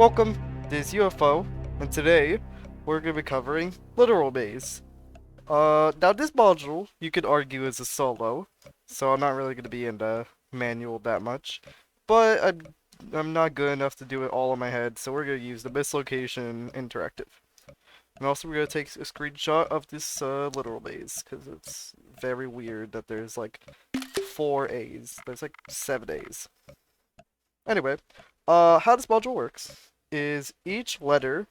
Welcome, this is UFO, and today we're going to be covering literal maze. Now this module you could argue is a solo, so I'm not really going to be in the manual that much, but I'm not good enough to do it all in my head, so we're going to use the Mislocation Interactive. And also we're going to take a screenshot of this literal maze, because it's very weird that there's like 4 A's. There's like 7 A's. Anyway, how this module works is each letter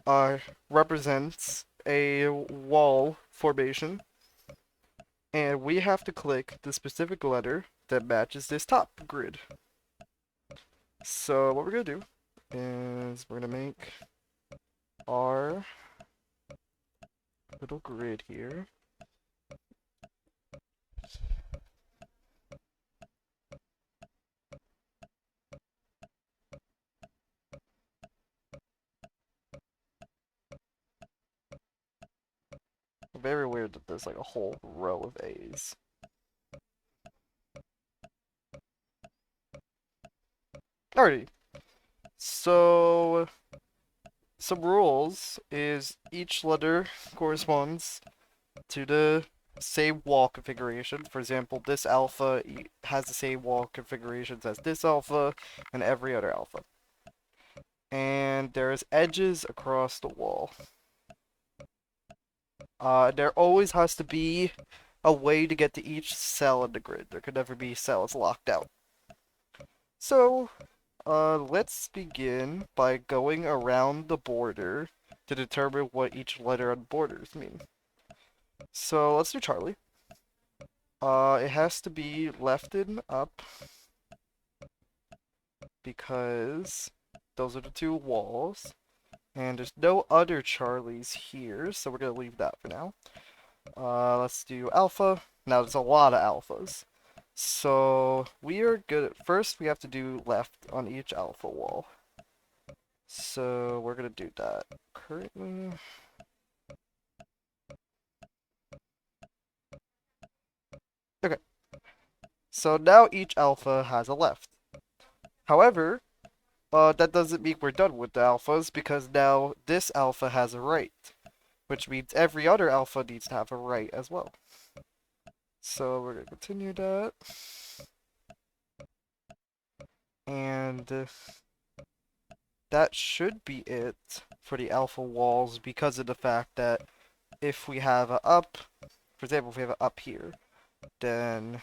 uh, represents a wall formation, and we have to click the specific letter that matches this top grid. So what we're gonna do is we're gonna make our little grid here. Very weird that there's like a whole row of A's. Alrighty. So some rules is each letter corresponds to the same wall configuration. For example, this alpha has the same wall configurations as this alpha and every other alpha. And there's edges across the wall. There always has to be a way to get to each cell in the grid. There could never be cells locked out. So, let's begin by going around the border to determine what each letter on borders mean. So, let's do Charlie. It has to be left and up because those are the two walls. And there's no other Charlies here, so we're gonna leave that for now. Let's do Alpha. Now there's a lot of Alphas. So we are good at first we have to do left on each Alpha wall. So we're gonna do that currently. Okay. So now each Alpha has a left. However, that doesn't mean we're done with the alphas because now this alpha has a right, which means every other alpha needs to have a right as well. So we're gonna continue that. And that should be it for the alpha walls because of the fact that if we have a up, for example, if we have an up here, then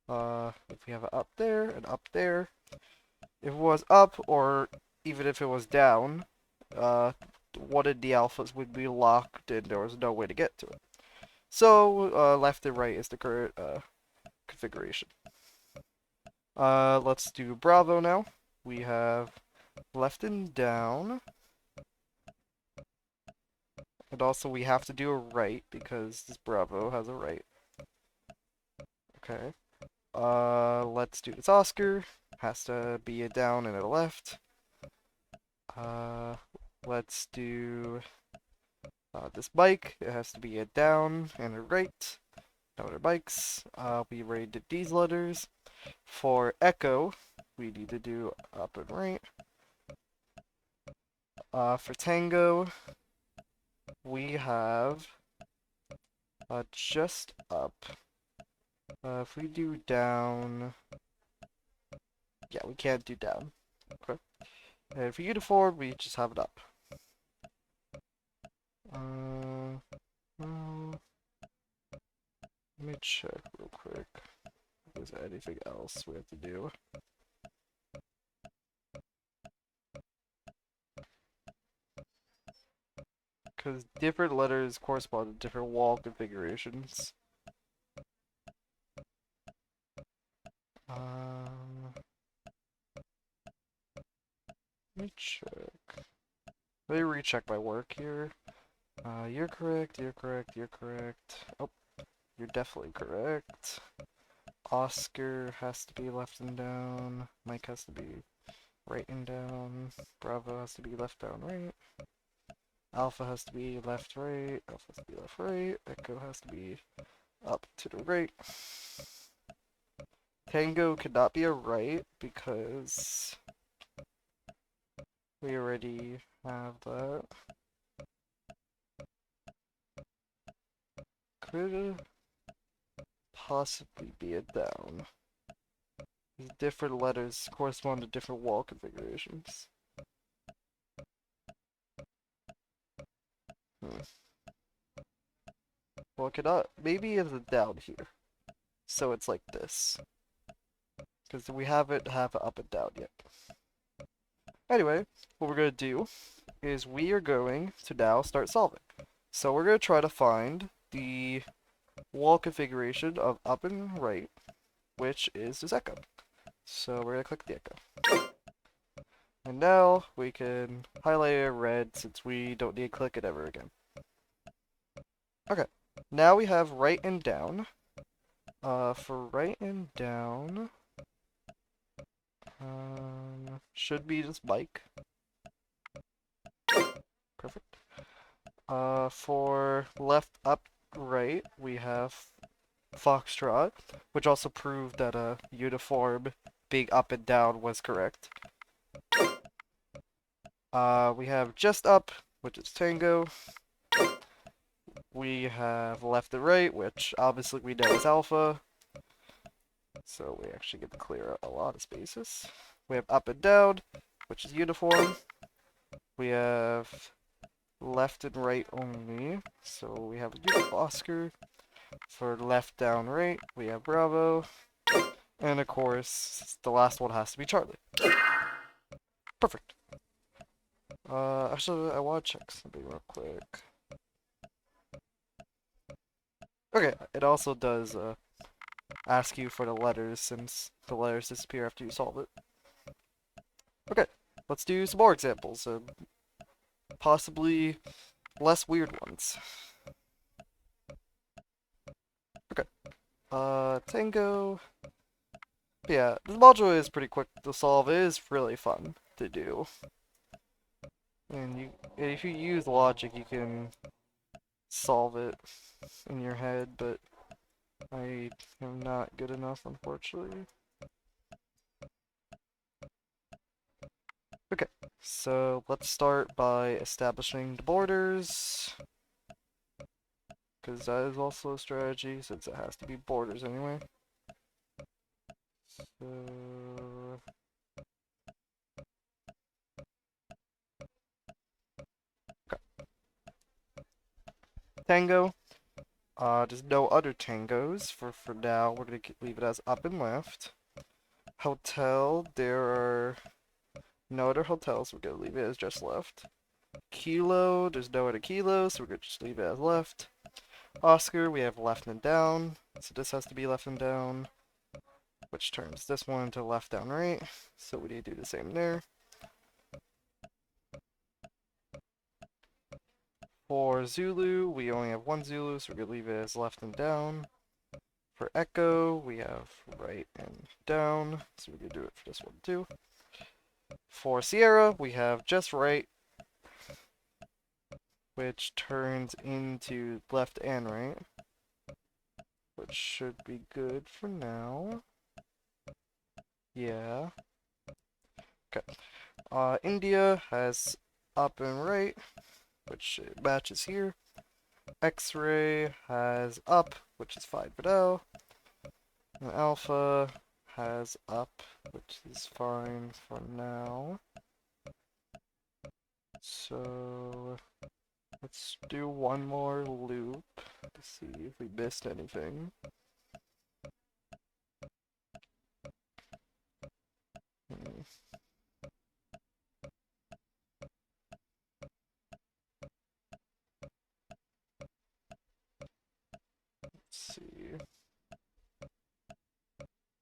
if we have an up there and up there, if it was up or even if it was down, one of the alphas would be locked and there was no way to get to it. So left and right is the current configuration. Let's do Bravo now. We have left and down. And also we have to do a right because this Bravo has a right. Okay. Let's do this Oscar. Has to be a down and a left. Let's do this bike. It has to be a down and a right. No other bikes. We already did these letters. For Echo, we need to do up and right. For Tango, we have just up. If we do down, yeah, we can't do down. Okay. And for Uniform, we just have it up. Well, let me check real quick. If there's anything else we have to do. Because different letters correspond to different wall configurations. Let me check. Let me recheck my work here. You're correct, you're correct, you're correct. Oh, you're definitely correct. Oscar has to be left and down. Mike has to be right and down. Bravo has to be left, down, right. Alpha has to be left, right. Alpha has to be left, right. Echo has to be up to the right. Tango could not be a right because We already have that. Could possibly be a down. These different letters correspond to different wall configurations. Hmm. Well, it cannot. Maybe it's a down here. So it's like this. Because we haven't have it up and down yet. Anyway, what we're going to do is we are going to now start solving. So we're going to try to find the wall configuration of up and right, which is this echo. So we're going to click the echo. And now we can highlight it red since we don't need to click it ever again. Okay, now we have right and down. For right and down, should be just Mike. Perfect. For left, up, right, we have Foxtrot, which also proved that a uniform being up and down was correct. We have just up, which is Tango. We have left and right, which obviously we know is Alpha. So we actually get to clear out a lot of spaces. We have up and down, which is uniform. We have left and right only. So we have Oscar. For left, down, right, we have Bravo. And of course, the last one has to be Charlie. Perfect. Actually, I want to check something real quick. Okay, it also does ask you for the letters since the letters disappear after you solve it. Okay, let's do some more examples, possibly less weird ones. Okay, Tango. Yeah, this module is pretty quick to solve. It is really fun to do. And if you use logic, you can solve it in your head, but I am not good enough, unfortunately. Okay, so let's start by establishing the borders, because that is also a strategy, since it has to be borders anyway. So... okay. Tango. There's no other tangos for now. We're gonna leave it as up and left. Hotel, there are no other hotels. We're gonna leave it as just left. Kilo, there's no other kilos, so we're gonna just leave it as left. Oscar, we have left and down, so this has to be left and down, which turns this one to left, down, right. So we need to do the same there. For Zulu, we only have one Zulu, so we're gonna leave it as left and down. For Echo, we have right and down, so we're gonna do it for this one too. For Sierra, we have just right, which turns into left and right, which should be good for now. Yeah. Okay. India has up and right, which matches here. X-ray has up, which is fine for now. And Alpha has up, which is fine for now. So let's do one more loop to see if we missed anything. Let's see.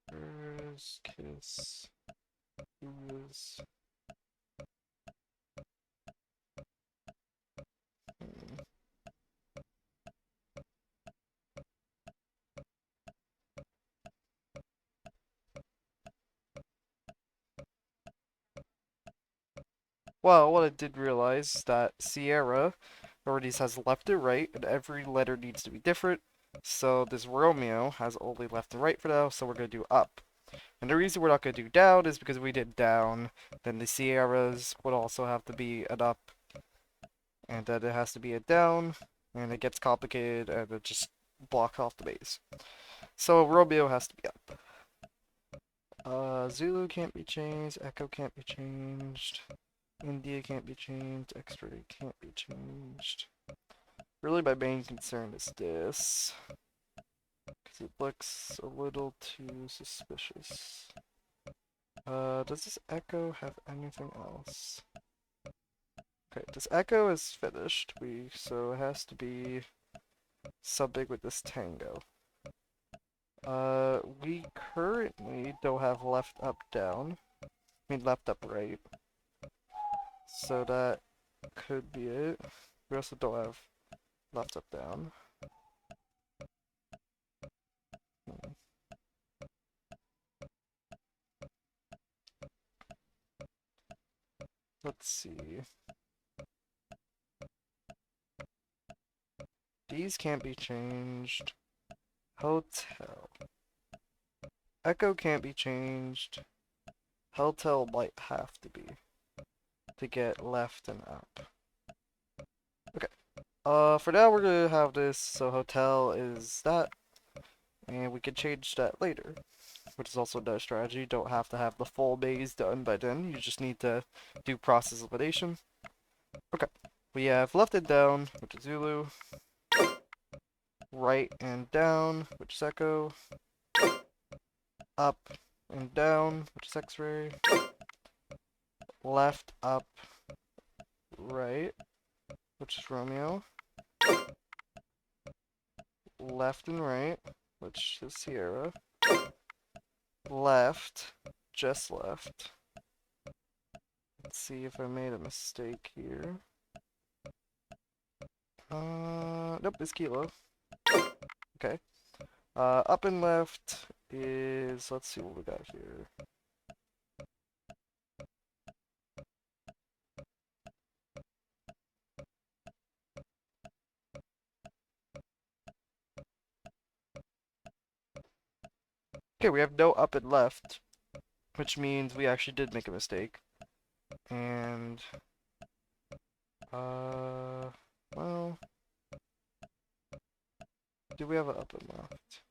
Where's Kiss? Who is... Well, what I did realize is that Sierra already has left and right, and every letter needs to be different. So this Romeo has only left and right for now, so we're going to do up. And the reason we're not going to do down is because if we did down, then the Sierras would also have to be an up, and then it has to be a down, and it gets complicated, and it just blocks off the base. So Romeo has to be up. Zulu can't be changed, Echo can't be changed, India can't be changed, X-ray can't be changed. Really my main concern is this, because it looks a little too suspicious. Does this Echo have anything else? Okay, this Echo is finished, so it has to be something with this Tango. We currently don't have left up down. I mean left up right. So that could be it. We also don't have left up down. Let's see. These can't be changed. Hotel. Echo can't be changed. Hotel might have to be to get left and up. Okay. For now we're gonna have this, so hotel is that, and we can change that later, which is also another strategy. You don't have to have the full maze done by then, you just need to do process elimination. Okay. We have left and down, which is Zulu. Right and down, which is Echo. Up and down, which is X-ray. Left, up, right, which is Romeo. Left and right, which is Sierra. Left, just left. Let's see if I made a mistake here. Nope, it's Kilo. Okay. Up and left is, let's see what we got here. Okay, we have no up and left, which means we actually did make a mistake. And, well, do we have an up and left?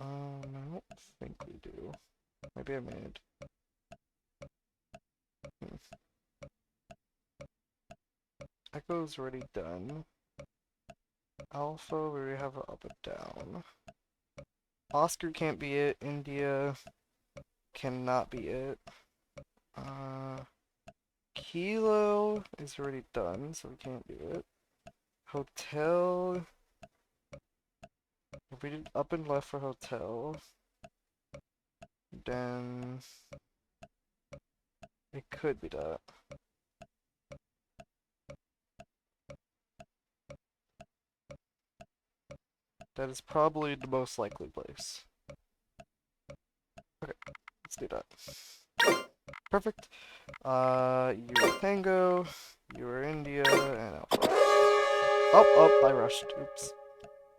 I don't think we do. Maybe I made. Echo's already done. Alpha, we have an up and down. Oscar can't be it. India cannot be it. Kilo is already done, so we can't do it. Hotel. If we did up and left for hotel, then it could be that. That is probably the most likely place. Okay, let's do that. Perfect. You are Tango, you are India, and Alpha. Oh, I rushed. Oops.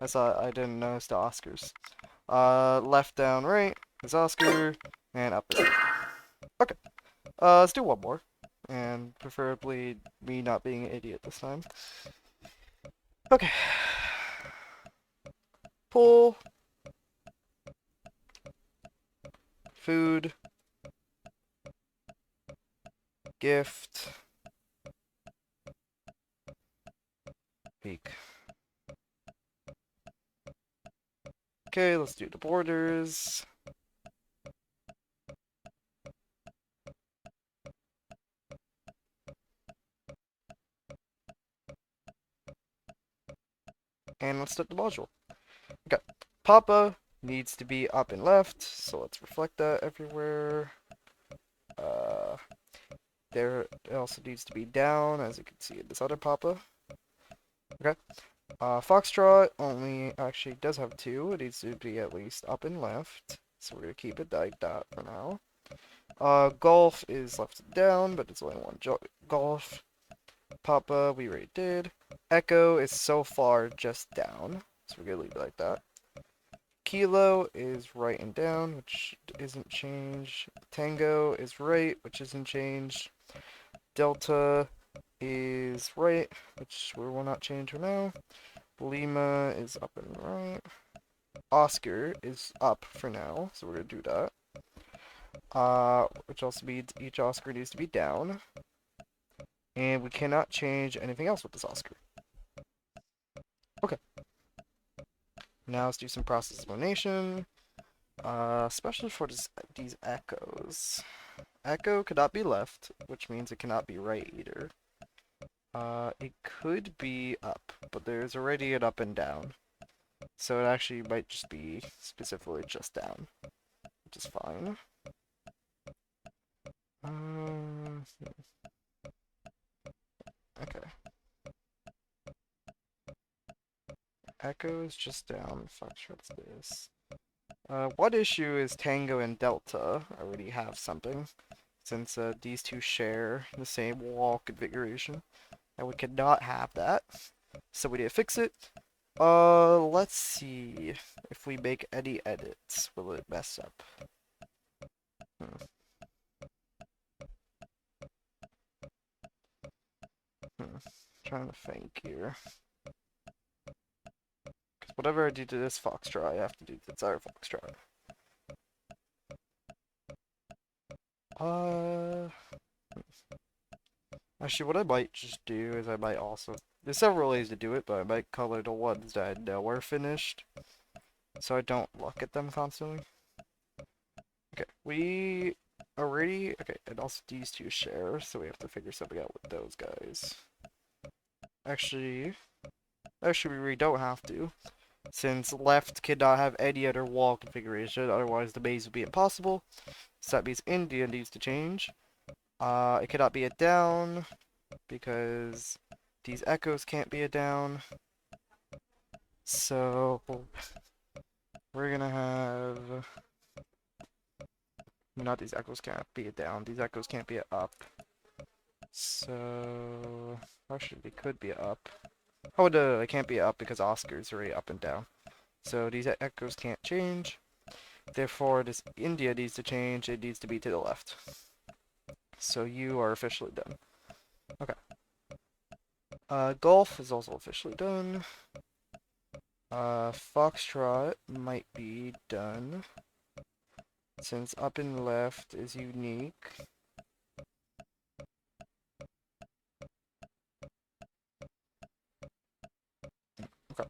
I didn't notice the Oscars. Left, down, right is Oscar, and up is okay. Let's do one more. And preferably me not being an idiot this time. Okay. Pull. Food. Gift. Peak. Okay, let's do the borders. And let's start the module. Okay. Papa needs to be up and left, so let's reflect that everywhere. There it also needs to be down, as you can see in this other Papa. Okay. Foxtrot only actually does have two. It needs to be at least up and left, so we're gonna keep it like that for now. Golf is left and down, but it's only one golf. Papa, we already did. Echo is so far just down, so we're gonna leave it like that. Kilo is right and down, which isn't changed. Tango is right, which isn't changed. Delta is right, which we will not change for now. Lima is up and right. Oscar is up for now, so we're gonna do that. Which also means each Oscar needs to be down. And we cannot change anything else with this Oscar. Okay. Now let's do some process elimination. Especially for these echoes. Echo cannot be left, which means it cannot be right either. It could be up, but there's already an up and down. So it actually might just be specifically just down, which is fine. Okay. Echo is just down. Foxtrot's this. What issue is Tango and Delta already have something, since these two share the same wall configuration, and we cannot have that. So we need to fix it. Let's see if we make any edits, will it mess up? Hmm. Trying to think here. Because whatever I do to this Foxtrot, I have to do to this other Foxtrot. Actually, what I might just do is I might also... There's several ways to do it, but I might color the ones that I know are finished, so I don't look at them constantly. Okay, we already... Okay, and also these two share, so we have to figure something out with those guys. Actually, we really don't have to, since left cannot have any other wall configuration, otherwise the maze would be impossible. So that means India needs to change. It cannot be a down, because these echoes can't be a down. So we're gonna have... Not these echoes can't be a down, these echoes can't be a up. So actually they could be a up. Oh no, they can't be a up because Oscar's already up and down. So these echoes can't change. Therefore this India needs to change, it needs to be to the left. So you are officially done. Okay. Golf is also officially done. Foxtrot might be done, since up and left is unique. Okay.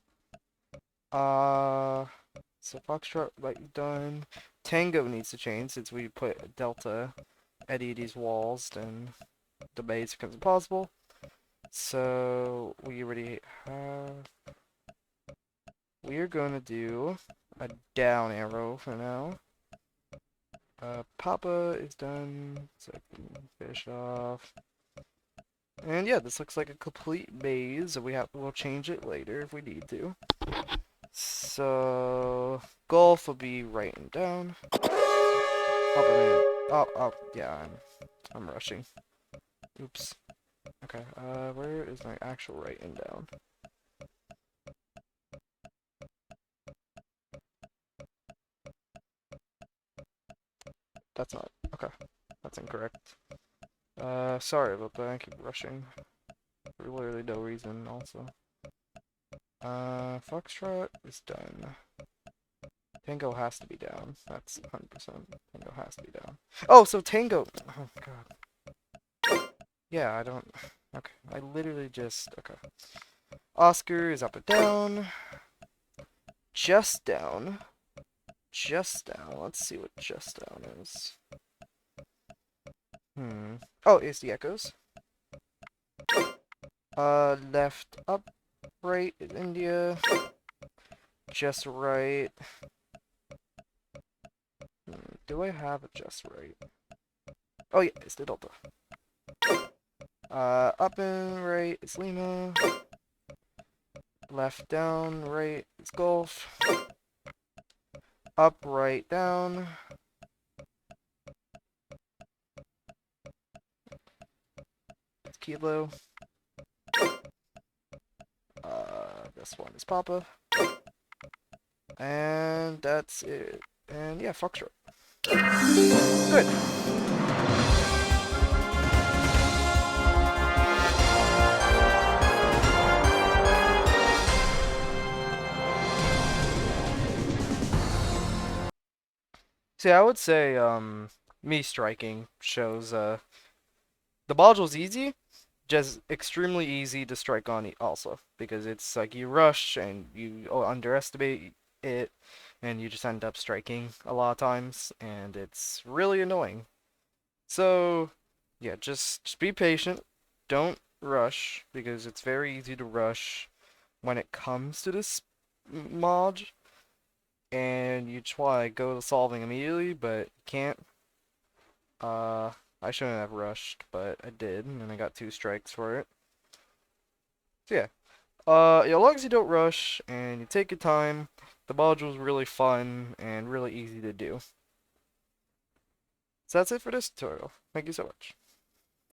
So Foxtrot might be done. Tango needs to change, since we put Delta at these walls, then the maze becomes impossible. So we already have... We are going to do a down arrow for now. Papa is done, so I can finish off. And yeah, this looks like a complete maze. We'll change it later if we need to. So golf will be right and down. Oh, yeah, I'm rushing. Oops. Okay, where is my actual right and down? That's not, okay. That's incorrect. Sorry about that, I keep rushing. For literally no reason, also. Foxtrot is done. Tango has to be down. That's 100%. Tango has to be down. Oh, so Tango... Oh, God. Yeah, I don't... Okay, I literally just... Okay. Oscar is up and down. Just down. Just down. Let's see what just down is. Oh, it's the echoes. Left up, right is India. Just right. Do I have a just right? Oh yeah, it's the Delta. Up and right is Lima. Left down, right is Gulf. Up, right, down. It's Kilo. This one is Papa. And that's it. And yeah, Foxtrot. Good. See, I would say, me striking shows, the module's easy, just extremely easy to strike on also, because it's like you rush and you underestimate it, and you just end up striking a lot of times, and it's really annoying. So, yeah, just be patient. Don't rush, because it's very easy to rush when it comes to this mod, and you try to go to solving immediately, but can't. Uh, I shouldn't have rushed, but I did, and I got 2 strikes for it. So yeah, as long as you don't rush and you take your time, the module's really fun and really easy to do. So that's it for this tutorial. Thank you so much.